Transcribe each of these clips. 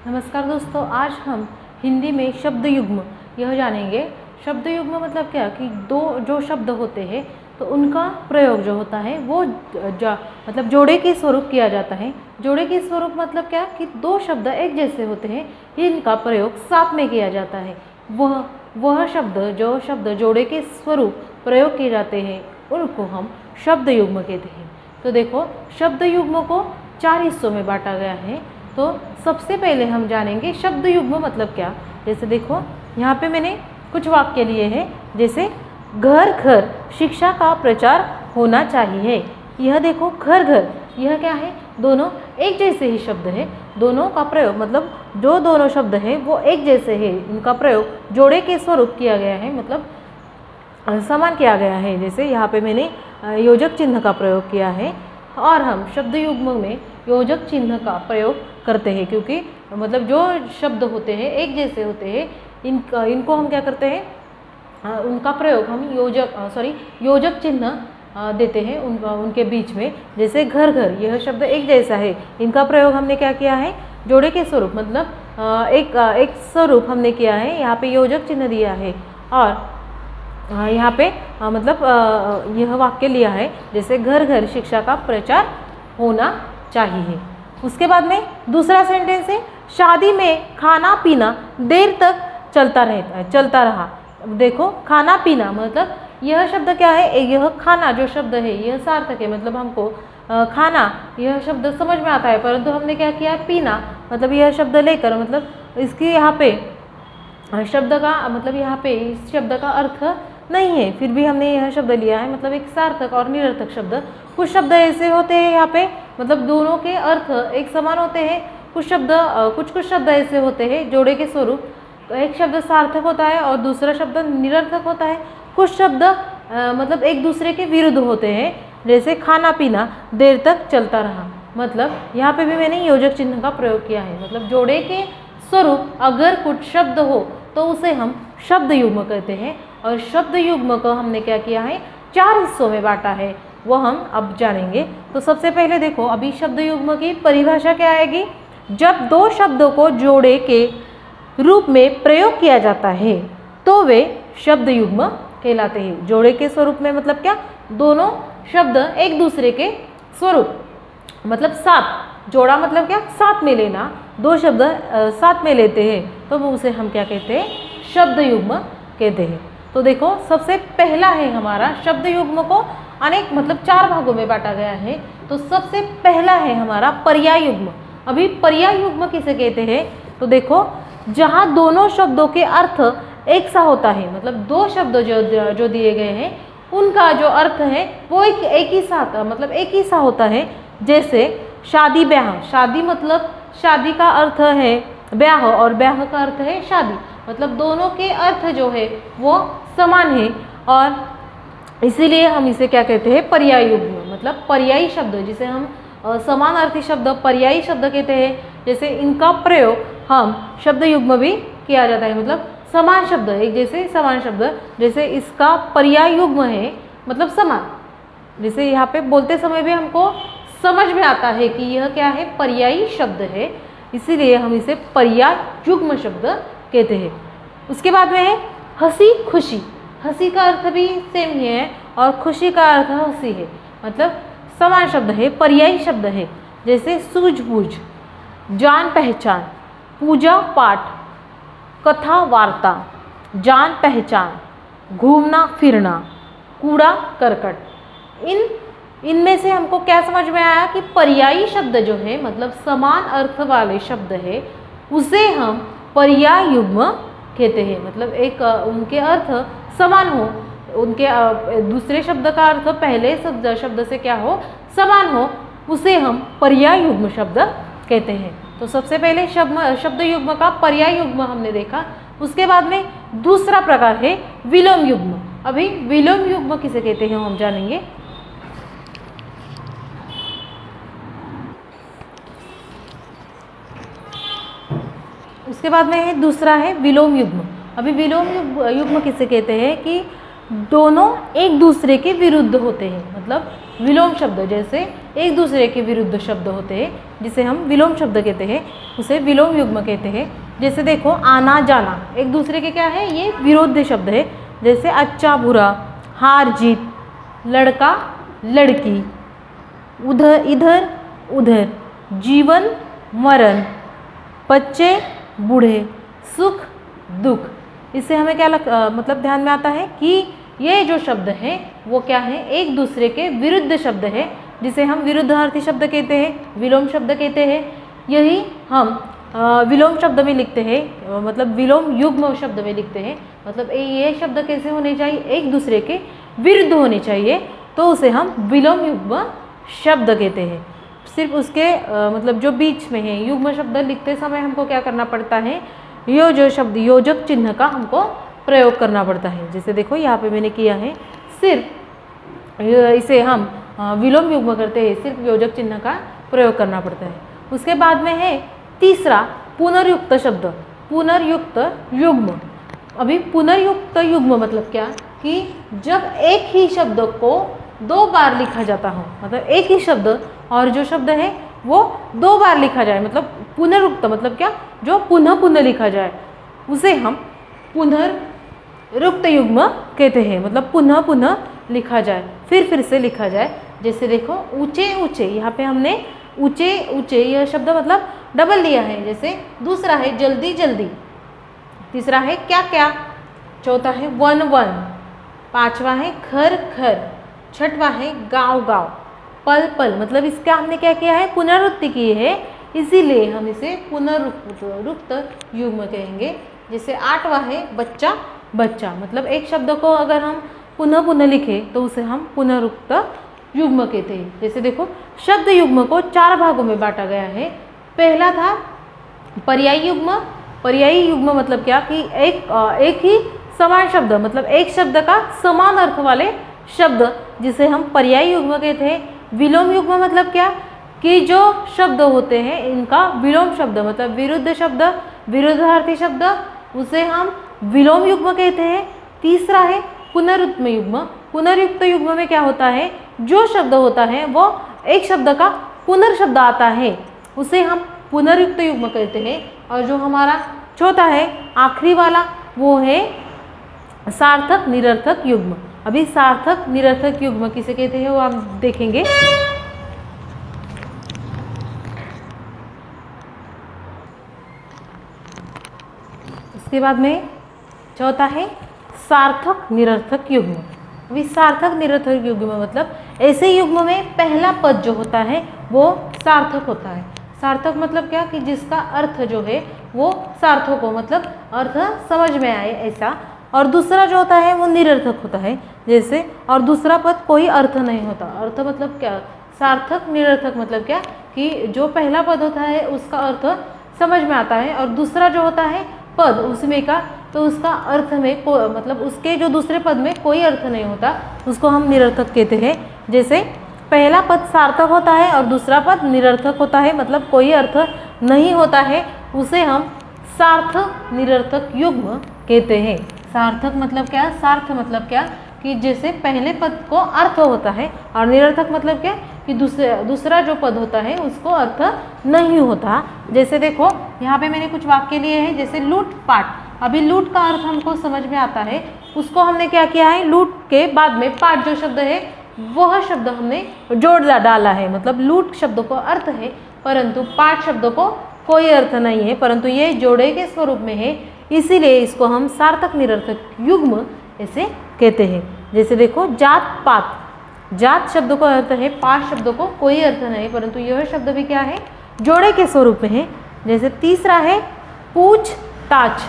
नमस्कार दोस्तों, आज हम हिंदी में शब्द युग्म यह जानेंगे। शब्द युग्म मतलब क्या कि दो जो शब्द होते हैं तो उनका प्रयोग जो होता है वो मतलब जोड़े के स्वरूप किया जाता है। जोड़े के स्वरूप मतलब क्या कि दो शब्द एक जैसे होते हैं, इनका प्रयोग साथ में किया जाता है। वह शब्द जोड़े के स्वरूप प्रयोग किए जाते हैं उनको हम शब्द युग्म कहते हैं। तो देखो, शब्द युग्म को 4 हिस्सों में बांटा गया है। तो सबसे पहले हम जानेंगे शब्द युग्म मतलब क्या। जैसे देखो, यहाँ पे मैंने कुछ वाक्य लिए हैं, जैसे घर घर शिक्षा का प्रचार होना चाहिए। यह देखो, घर घर, यह क्या है, दोनों एक जैसे ही शब्द है। दोनों का प्रयोग मतलब जो दोनों शब्द है वो एक जैसे है, इनका प्रयोग जोड़े के स्वरूप किया गया है, मतलब समान किया गया है। जैसे यहाँ पे मैंने योजक चिन्ह का प्रयोग किया है, और हम शब्द युग्म में योजक चिन्ह का प्रयोग करते हैं क्योंकि मतलब जो शब्द होते हैं एक जैसे होते हैं, इनको हम क्या करते हैं, उनका प्रयोग हम योजक चिन्ह देते हैं उनके बीच में। जैसे घर घर, यह शब्द एक जैसा है, इनका प्रयोग हमने क्या किया है, जोड़े के स्वरूप मतलब एक स्वरूप हमने किया है, यहाँ पे योजक चिन्ह दिया है। और यहाँ पे मतलब यह वाक्य लिया है, जैसे घर घर शिक्षा का प्रचार होना चाहिए। उसके बाद में दूसरा सेंटेंस है, शादी में खाना पीना देर तक चलता रहा। देखो, खाना पीना मतलब यह शब्द क्या है, यह खाना जो शब्द है यह सार्थक है, मतलब हमको खाना यह शब्द समझ में आता है, परंतु हमने क्या किया, पीना मतलब यह शब्द लेकर मतलब इसकी यहाँ पे शब्द का मतलब यहाँ पे इस शब्द का अर्थ नहीं है, फिर भी हमने यह शब्द लिया है, मतलब एक सार्थक और निरर्थक शब्द। कुछ शब्द ऐसे होते हैं यहाँ पे मतलब दोनों के अर्थ एक समान होते हैं। कुछ शब्द ऐसे होते हैं जोड़े के स्वरूप, एक शब्द सार्थक होता है और दूसरा शब्द निरर्थक होता है। कुछ शब्द मतलब एक दूसरे के विरुद्ध होते हैं, जैसे खाना पीना देर तक चलता रहा, मतलब यहाँ पे भी मैंने योजक चिन्ह का प्रयोग किया है। मतलब जोड़े के स्वरूप अगर कुछ शब्द हो तो उसे हम शब्द युग्म कहते हैं, और शब्द युग्म को हमने क्या किया है, 4 हिस्सों में बांटा है, वो हम अब जानेंगे। तो सबसे पहले देखो, अभी शब्द युग्म की परिभाषा क्या आएगी, जब दो शब्दों को जोड़े के रूप में प्रयोग किया जाता है तो वे शब्द युग्म कहलाते हैं। जोड़े के स्वरूप में मतलब क्या, दोनों शब्द एक दूसरे के स्वरूप मतलब साथ, जोड़ा मतलब क्या, साथ में लेना, दो शब्द साथ में लेते हैं तो वो उसे हम क्या कहते हैं, शब्द युग्म कहते हैं। तो देखो, सबसे पहला है हमारा शब्द युग्म को अनेक मतलब 4 भागों में बांटा गया है। तो सबसे पहला है हमारा पर्याय युग्म। अभी पर्याय युग्म किसे कहते हैं, तो देखो, जहाँ दोनों शब्दों के अर्थ एक सा होता है, मतलब दो शब्द जो दिए गए हैं उनका जो अर्थ है वो एक ही साथ मतलब एक ही सा होता है। जैसे शादी ब्याह, शादी मतलब शादी का अर्थ है ब्याह और ब्याह का अर्थ है शादी, मतलब दोनों के अर्थ जो है वो समान है, और इसीलिए हम इसे क्या कहते हैं, पर्याय युग्म, मतलब पर्यायी शब्द जिसे हम समान अर्थी शब्द पर्यायी शब्द कहते हैं। जैसे इनका प्रयोग हम शब्द युग्म भी किया जाता है, मतलब समान शब्द एक जैसे समान शब्द, जैसे इसका पर्याय युग्म है मतलब समान, जैसे यहाँ पे बोलते समय भी हमको समझ में आता है कि यह क्या है, पर्यायी शब्द है, इसीलिए हम इसे पर्याय युग्म शब्द कहते हैं। उसके बाद में है हंसी खुशी। हंसी का अर्थ भी सेम ही है और खुशी का अर्थ हंसी है, मतलब समान शब्द है, पर्यायी शब्द है। जैसे सूझबूझ, जान पहचान, पूजा पाठ, कथा वार्ता, जान पहचान, घूमना फिरना, कूड़ा करकट। इनमें से हमको क्या समझ में आया कि पर्यायी शब्द जो है मतलब समान अर्थ वाले शब्द है उसे हम पर्याय युग्म कहते हैं। मतलब एक उनके अर्थ समान हो, उनके दूसरे शब्द का अर्थ पहले शब्द से क्या हो, समान हो, उसे हम पर्याय युग्म शब्द कहते हैं। तो सबसे पहले शब्द युग्म का पर्याय युग्म हमने देखा। उसके बाद में दूसरा प्रकार है विलोम युग्म। अभी विलोम युग्म किसे कहते हैं हम जानेंगे। उसके बाद में है दूसरा है विलोम युग्म। अभी विलोम युग्म किसे कहते हैं कि दोनों एक दूसरे के विरुद्ध होते हैं, मतलब विलोम शब्द जैसे एक दूसरे के विरुद्ध शब्द होते हैं जिसे हम विलोम शब्द कहते हैं, उसे विलोम युग्म कहते हैं। जैसे देखो आना जाना एक दूसरे के क्या है, ये विरोधी शब्द है। जैसे अच्छा बुरा, हार जीत, लड़का लड़की, उधर इधर उधर, जीवन मरण, बच्चे बूढ़े, सुख दुख। इससे हमें क्या मतलब ध्यान में आता है कि ये जो शब्द हैं वो क्या है, एक दूसरे के विरुद्ध शब्द है जिसे हम विरुद्धार्थी शब्द कहते हैं, विलोम शब्द कहते हैं। यही हम विलोम शब्द में लिखते हैं, मतलब विलोम युग्म शब्द में लिखते हैं। मतलब ये शब्द कैसे होने चाहिए, एक दूसरे के विरुद्ध होने चाहिए, तो उसे हम विलोम युग्म शब्द कहते हैं। सिर्फ उसके मतलब जो बीच में है, युग्म शब्द लिखते समय हमको क्या करना पड़ता है, यो जो शब्द योजक चिन्ह का हमको प्रयोग करना पड़ता है। जैसे देखो यहाँ पे मैंने किया है, सिर्फ इसे हम विलोम युग्म करते हैं, सिर्फ योजक चिन्ह का प्रयोग करना पड़ता है। उसके बाद में है तीसरा पुनर्युक्त शब्द, पुनर्युक्त युग्म। अभी पुनर्युक्त युग्म मतलब क्या, कि जब एक ही शब्द को दो बार लिखा जाता हो, मतलब एक ही शब्द और जो शब्द है वो दो बार लिखा जाए, मतलब पुनरुक्त मतलब क्या, जो पुनः पुनः लिखा जाए, उसे हम पुनर्युक्त युग्म कहते हैं। मतलब पुनः पुनः लिखा जाए, फिर से लिखा जाए। जैसे देखो ऊंचे ऊंचे, यहाँ पे हमने ऊंचे ऊंचे यह शब्द मतलब डबल लिया है। जैसे दूसरा है जल्दी जल्दी, तीसरा है क्या क्या, चौथा है वन वन, पांचवा है घर घर, छठवा है गांव गांव, पल पल। मतलब इसका हमने क्या किया है, पुनरुक्ति की है, इसीलिए हम इसे पुनरुक्त युग्म कहेंगे। जैसे आठवां है बच्चा बच्चा, मतलब एक शब्द को अगर हम पुनः पुनः लिखें तो उसे हम पुनरुक्त युग्म कहते हैं। जैसे देखो शब्द युग्म को चार भागों में बांटा गया है। पहला था पर्यायी युग्म। पर्यायी युग्म मतलब क्या, कि एक ही समान शब्द, मतलब एक शब्द का समान अर्थ वाले शब्द, जिसे हम पर्यायी युग्म कहते हैं। विलोम युग्म मतलब क्या, कि जो शब्द होते हैं इनका विलोम शब्द, मतलब विरुद्ध शब्द, विरुद्धार्थी शब्द, उसे हम विलोम युग्म कहते हैं। तीसरा है पुनरुक्त युग्म। पुनरुक्त युग्म में क्या होता है, जो शब्द होता है वो एक शब्द का पुनर्शब्द आता है, उसे हम पुनरुक्त युग्म कहते हैं। और जो हमारा चौथा है आखिरी वाला, वो है सार्थक निरर्थक युग्म। अभी सार्थक निरर्थक युग्म किसे कहते हैं वो हम देखेंगे। इसके बाद में चौथा है सार्थक निरर्थक युग्म। अभी सार्थक निरर्थक युग्म मतलब ऐसे युग्म में पहला पद जो होता है वो सार्थक होता है। सार्थक मतलब क्या, कि जिसका अर्थ जो है वो सार्थक हो, मतलब अर्थ समझ में आए ऐसा। और दूसरा जो होता है वो निरर्थक होता है। जैसे और दूसरा पद कोई अर्थ नहीं होता। अर्थ मतलब क्या, सार्थक निरर्थक मतलब क्या, कि जो पहला पद होता है उसका अर्थ समझ में आता है, और दूसरा जो होता है पद उसमें का, तो उसका अर्थ में मतलब उसके जो दूसरे पद में कोई अर्थ नहीं होता, उसको हम निरर्थक कहते हैं। जैसे पहला पद सार्थक होता है और दूसरा पद निरर्थक होता है, मतलब कोई अर्थ नहीं होता है, उसे हम सार्थक निरर्थक युग्म कहते हैं। सार्थक मतलब क्या, सार्थ मतलब क्या, कि जैसे पहले पद को अर्थ होता है, और निरर्थक मतलब क्या, कि दूसरा जो पद होता है उसको अर्थ नहीं होता। जैसे देखो यहाँ पे मैंने कुछ वाक्य लिए हैं, जैसे लूट पाट। अभी लूट का अर्थ हमको समझ में आता है, उसको हमने क्या किया है, लूट के बाद में पाट जो शब्द है वह शब्द हमने जोड़ डाला है। मतलब लूट शब्द को अर्थ है, परंतु पाट शब्द को कोई अर्थ नहीं है, परंतु ये जोड़े के स्वरूप में है, इसीलिए इसको हम सार्थक निरर्थक युग्म ऐसे कहते हैं। जैसे देखो जात पात, जात शब्द को अर्थ है, पात शब्द को कोई अर्थ नहीं, परंतु यह शब्द भी क्या है, जोड़े के स्वरूप में है। जैसे तीसरा है पूछ ताछ।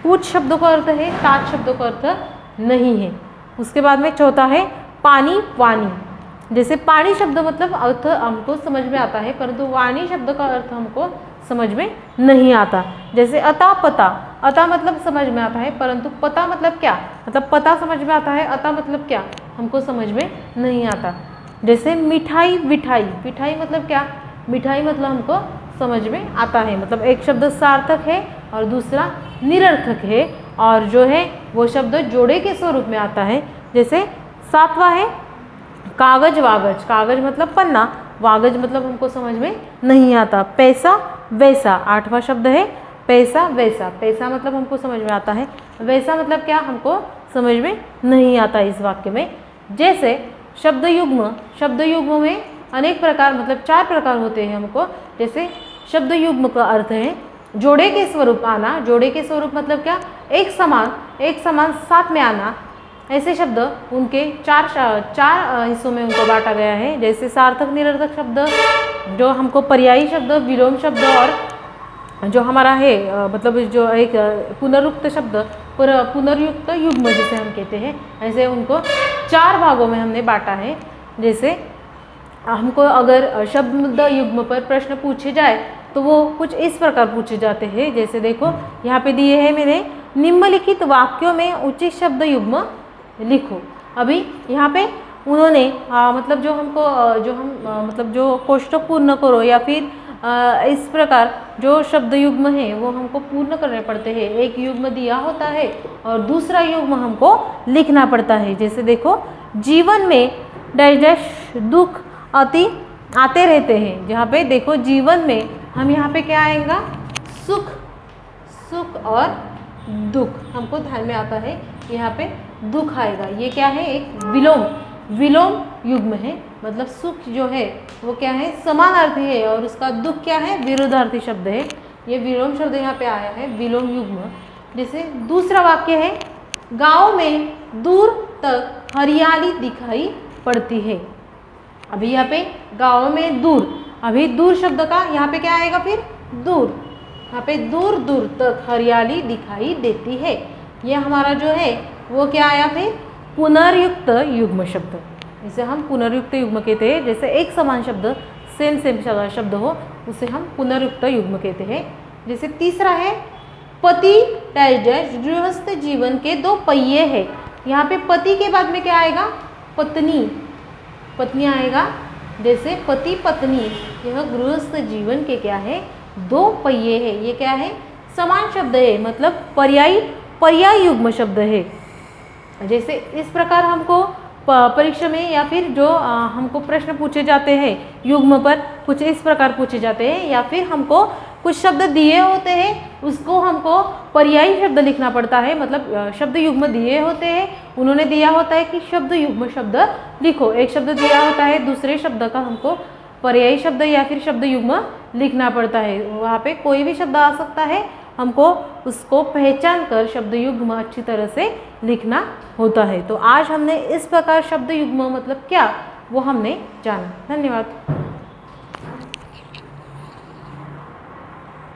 पूछ शब्द को अर्थ है, ताछ शब्द को अर्थ नहीं है। उसके बाद में चौथा है पानी वाणी। जैसे पानी शब्द मतलब अर्थ हमको समझ में आता है, परंतु वाणी शब्द का अर्थ हमको समझ में नहीं आता। जैसे अता पता। अता मतलब समझ में आता है, परंतु पता मतलब क्या, मतलब पता समझ में आता है, अता मतलब क्या हमको समझ में नहीं आता। जैसे मिठाई विठाई। मिठाई मतलब क्या, मिठाई मतलब हमको समझ में आता है, मतलब एक शब्द सार्थक है और दूसरा निरर्थक है, और जो है वो शब्द जोड़े के स्वरूप में आता है। जैसे सातवां है कागज वागज। कागज मतलब पन्ना, वागज मतलब हमको समझ में नहीं आता। पैसा वैसा, 8वां शब्द है पैसा वैसा। पैसा मतलब हमको समझ में आता है, वैसा मतलब क्या हमको समझ में नहीं आता इस वाक्य में। जैसे शब्द युग्म में अनेक प्रकार मतलब 4 प्रकार होते हैं हमको। जैसे शब्द युग्म का अर्थ है जोड़े के स्वरूप आना। जोड़े के स्वरूप मतलब क्या, एक समान साथ में आना। ऐसे शब्द उनके चार हिस्सों में उनको बांटा गया है। जैसे सार्थक निरर्थक शब्द, जो हमको पर्यायी शब्द, विलोम शब्द, और जो हमारा है मतलब जो एक पुनरुक्त शब्द, पुनर्युक्त युग्म जिसे हम कहते हैं, ऐसे उनको 4 भागों में हमने बांटा है। जैसे हमको अगर शब्द युग्म पर प्रश्न पूछे जाए तो वो कुछ इस प्रकार पूछे जाते हैं। जैसे देखो यहाँ पे दिए हैं मैंने, निम्नलिखित वाक्यों में उचित शब्द युग्म लिखो। अभी यहाँ पे उन्होंने मतलब जो हमको मतलब जो कोष्ठक पूर्ण करो या फिर इस प्रकार जो शब्द युग्म है वो हमको पूर्ण करने पड़ते हैं। एक युग्म दिया होता है और दूसरा युग्म हमको लिखना पड़ता है। जैसे देखो, जीवन में डैश दुख आते रहते हैं। जहाँ पे देखो जीवन में हम यहाँ पे क्या आएगा, सुख और दुख हमको ध्यान में आता है। यहाँ पे दुख आएगा, ये क्या है, एक विलोम युग्म है। मतलब सुख जो है वो क्या है, समानार्थी है, और उसका दुख क्या है, विरोधार्थी शब्द है। ये विलोम शब्द यहाँ पे आया है, विलोम युग्म। जैसे दूसरा वाक्य है, गांव में दूर तक हरियाली दिखाई पड़ती है। अभी यहाँ पे गांव में दूर, अभी दूर शब्द का यहाँ पे क्या आएगा, फिर दूर। यहाँ पे दूर दूर तक हरियाली दिखाई देती है। ये हमारा जो है वो क्या आया, फिर पुनर्युक्त युग्म शब्द। इसे हम पुनर्युक्त युग्म कहते हैं। जैसे एक समान शब्द, सेम शब्द हो, उसे हम पुनर्युक्त युग्म कहते हैं। जैसे तीसरा है, पति डैश गृहस्थ जीवन के 2 पहिए है। यहाँ पे पति के बाद में क्या आएगा, पत्नी आएगा। जैसे पति पत्नी, यह गृहस्थ जीवन के क्या है, 2 पहिए है। ये क्या है, समान शब्द है, मतलब पर्याय युग्म शब्द है। जैसे इस प्रकार हमको परीक्षा में या फिर जो हमको प्रश्न पूछे जाते हैं युग्म पर, कुछ इस प्रकार पूछे जाते हैं। या फिर हमको कुछ शब्द दिए होते हैं, उसको हमको पर्यायी शब्द लिखना पड़ता है। मतलब शब्द युग्म दिए होते हैं, उन्होंने दिया होता है कि शब्द युग्म शब्द लिखो। एक शब्द दिया होता है, दूसरे शब्द का हमको पर्यायी शब्द या फिर शब्द युग्म लिखना पड़ता है। वहाँ पे कोई भी शब्द आ सकता है, हमको उसको पहचान कर शब्द युग्म अच्छी तरह से लिखना होता है। तो आज हमने इस प्रकार शब्द युग्म मतलब क्या वो हमने जाना। धन्यवाद।